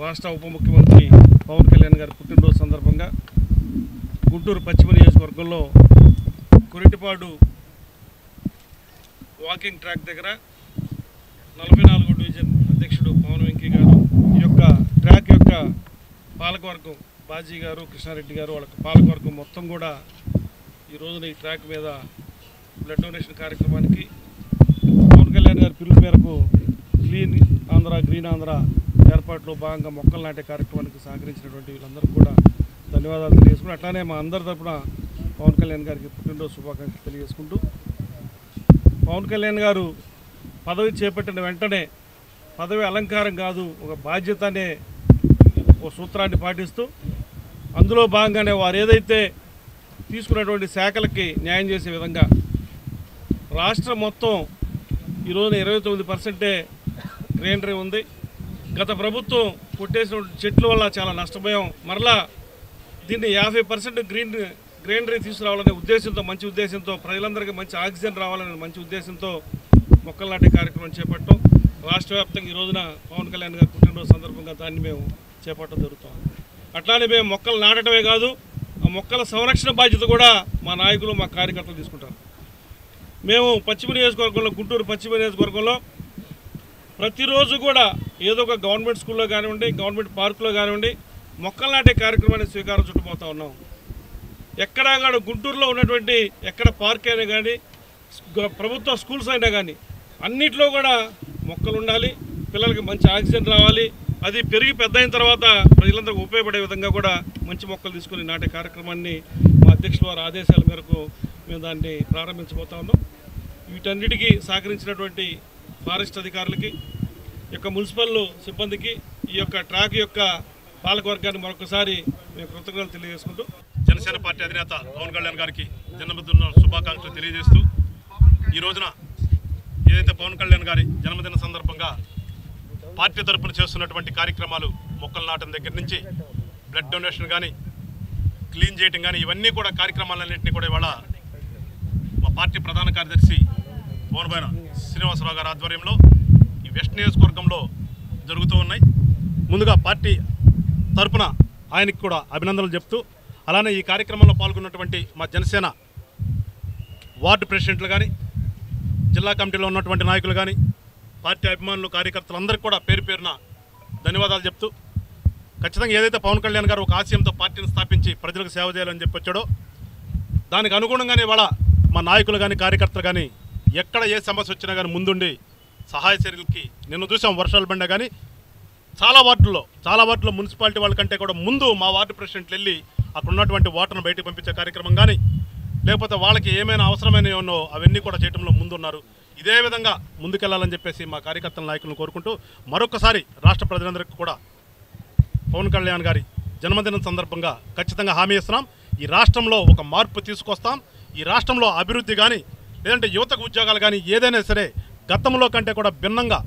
రాష్ట్ర ఉప ముఖ్యమంత్రి పవన్ కళ్యాణ్ గారి పుట్టినరోజు సందర్భంగా గుంటూరు పశ్చిమ నియోజకవర్గంలో కురిటిపాడు వాకింగ్ ట్రాక్ దగ్గర 44వ డివిజన్ అధ్యక్షుడు పవన్ వెంకీ గారు ఈ యొక్క ట్రాక్ యొక్క పాలకవర్గం బాజీ గారు కృష్ణారెడ్డి గారు వాళ్ళ పాలకవర్గం మొత్తం కూడా ఈ రోజున ఈ ట్రాక్ మీద బ్లడ్ డొనేషన్ కార్యక్రమానికి పవన్ కళ్యాణ్ గారి పిలుపు మేరకు క్లీన్ ఆంధ్ర గ్రీన్ ఆంధ్ర ఏర్పాట్లో భాగంగా మొక్కలు నాటే కార్యక్రమానికి సహకరించినటువంటి వీళ్ళందరూ కూడా ధన్యవాదాలు తెలియజేసుకుంటూ అట్లానే మా అందరి తరపున పవన్ కళ్యాణ్ గారికి పుట్టినరోజు శుభాకాంక్షలు తెలియజేసుకుంటూ పవన్ కళ్యాణ్ గారు పదవి చేపట్టిన వెంటనే పదవి అలంకారం కాదు ఒక బాధ్యత అనే ఒక సూత్రాన్ని పాటిస్తూ అందులో భాగంగానే వారు ఏదైతే తీసుకున్నటువంటి శాఖలకి న్యాయం చేసే విధంగా రాష్ట్రం మొత్తం ఈరోజు 29% గ్రీనరీ ఉంది. గత ప్రభుత్వం కొట్టేసిన చెట్ల వల్ల చాలా నష్టపోయాం. మరలా దీన్ని 50% గ్రీనరీ తీసుకురావాలనే ఉద్దేశంతో మంచి ఉద్దేశంతో ప్రజలందరికీ మంచి ఆక్సిజన్ రావాలనే మంచి ఉద్దేశంతో మొక్కలు నాటే కార్యక్రమం చేపట్టాం. రాష్ట్ర వ్యాప్తంగా ఈ రోజున పవన్ కళ్యాణ్ గారి పుట్టినరోజు సందర్భంగా దాన్ని మేము చేపట్టడం జరుగుతాం. అట్లానే మేము మొక్కలు నాటడమే కాదు ఆ మొక్కల సంరక్షణ బాధ్యత కూడా మా నాయకులు మా కార్యకర్తలు తీసుకుంటారు. మేము పశ్చిమ నియోజకవర్గంలో గుంటూరు పశ్చిమ నియోజకవర్గంలో ప్రతిరోజు కూడా ఏదో ఒక గవర్నమెంట్ స్కూల్లో కానివ్వండి గవర్నమెంట్ పార్కులో కానివ్వండి మొక్కలు నాటే కార్యక్రమాన్ని స్వీకారం చుట్టుపోతూ ఉన్నాం. ఎక్కడా కూడా గుంటూరులో ఉన్నటువంటి ఎక్కడ పార్క్ అయినా కానీ ప్రభుత్వ స్కూల్స్ అయినా కానీ అన్నిట్లో కూడా మొక్కలు ఉండాలి, పిల్లలకి మంచి ఆక్సిజన్ రావాలి, అది పెరిగి పెద్ద అయిన తర్వాత ప్రజలందరికీ ఉపయోగపడే విధంగా కూడా మంచి మొక్కలు తీసుకుని నాటే కార్యక్రమాన్ని మా అధ్యక్షుల వారి ఆదేశాల మేరకు మేము దాన్ని ప్రారంభించబోతా ఉన్నాం. వీటన్నిటికీ సహకరించినటువంటి ఫారెస్ట్ అధికారులకి యొక్క మున్సిపల్ సిబ్బందికి ఈ యొక్క ట్రాక్ యొక్క పాలకవర్గాన్ని మరొకసారి మేము కృతజ్ఞతలు తెలియజేసుకుంటూ జనసేన పార్టీ అధినేత పవన్ కళ్యాణ్ గారికి జన్మదిన శుభాకాంక్షలు తెలియజేస్తూ ఈ రోజున ఏదైతే పవన్ కళ్యాణ్ గారి జన్మదిన సందర్భంగా పార్టీ తరపున చేస్తున్నటువంటి కార్యక్రమాలు మొక్కలు నాటం దగ్గర నుంచి బ్లడ్ డొనేషన్ కానీ క్లీన్ చేయటం కానీ ఇవన్నీ కూడా కార్యక్రమాలన్నింటినీ కూడా ఇవాళ మా పార్టీ ప్రధాన కార్యదర్శి పవన్ శ్రీనివాసరావు గారి ఆధ్వర్యంలో ఈ వెస్ట్ నియోజకవర్గంలో జరుగుతూ ఉన్నాయి. ముందుగా పార్టీ తరపున ఆయనకి కూడా అభినందనలు చెప్తూ అలానే ఈ కార్యక్రమంలో పాల్గొన్నటువంటి మా జనసేన వార్డు ప్రెసిడెంట్లు కానీ జిల్లా కమిటీలో ఉన్నటువంటి నాయకులు కానీ పార్టీ అభిమానులు కార్యకర్తలందరికీ కూడా పేరు పేరున ధన్యవాదాలు చెప్తూ ఖచ్చితంగా ఏదైతే పవన్ కళ్యాణ్ గారు ఒక ఆశయంతో పార్టీని స్థాపించి ప్రజలకు సేవ చేయాలని చెప్పి వచ్చాడో దానికి అనుగుణంగానే ఇవాళ మా నాయకులు కానీ కార్యకర్తలు కానీ ఎక్కడ ఏ సమస్య వచ్చినా కానీ ముందుండి సహాయ చర్యలకి నిన్న చూసాం వర్షాలు పడినా కానీ చాలా వార్డుల్లో మున్సిపాలిటీ వాళ్ళకంటే కూడా ముందు మా వార్డు ప్రెసిడెంట్లు వెళ్ళి అక్కడ ఉన్నటువంటి వాటర్ను బయటకు పంపించే కార్యక్రమం కానీ లేకపోతే వాళ్ళకి ఏమైనా అవసరమైన ఏమో అవన్నీ కూడా చేయడంలో ముందున్నారు. ఇదే విధంగా ముందుకెళ్లాలని చెప్పేసి మా కార్యకర్తల నాయకులను కోరుకుంటూ మరొకసారి రాష్ట్ర ప్రజలందరికీ కూడా పవన్ కళ్యాణ్ గారి జన్మదినం సందర్భంగా ఖచ్చితంగా హామీ ఇస్తున్నాం. ఈ రాష్ట్రంలో ఒక మార్పు తీసుకొస్తాం. ఈ రాష్ట్రంలో అభివృద్ధి కానీ లేదంటే యువతకు ఉద్యోగాలు కానీ ఏదైనా సరే గతంలో కంటే కూడా భిన్నంగా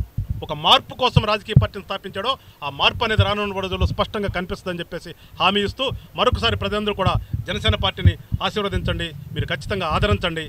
ఒక మార్పు కోసం రాజకీయ పార్టీని స్థాపించాడో ఆ మార్పు అనేది రానున్న రోజుల్లో స్పష్టంగా కనిపిస్తుందని చెప్పేసి హామీ ఇస్తూ మరొకసారి ప్రజలందరూ కూడా జనసేన పార్టీని ఆశీర్వదించండి, మీరు ఖచ్చితంగా ఆదరించండి.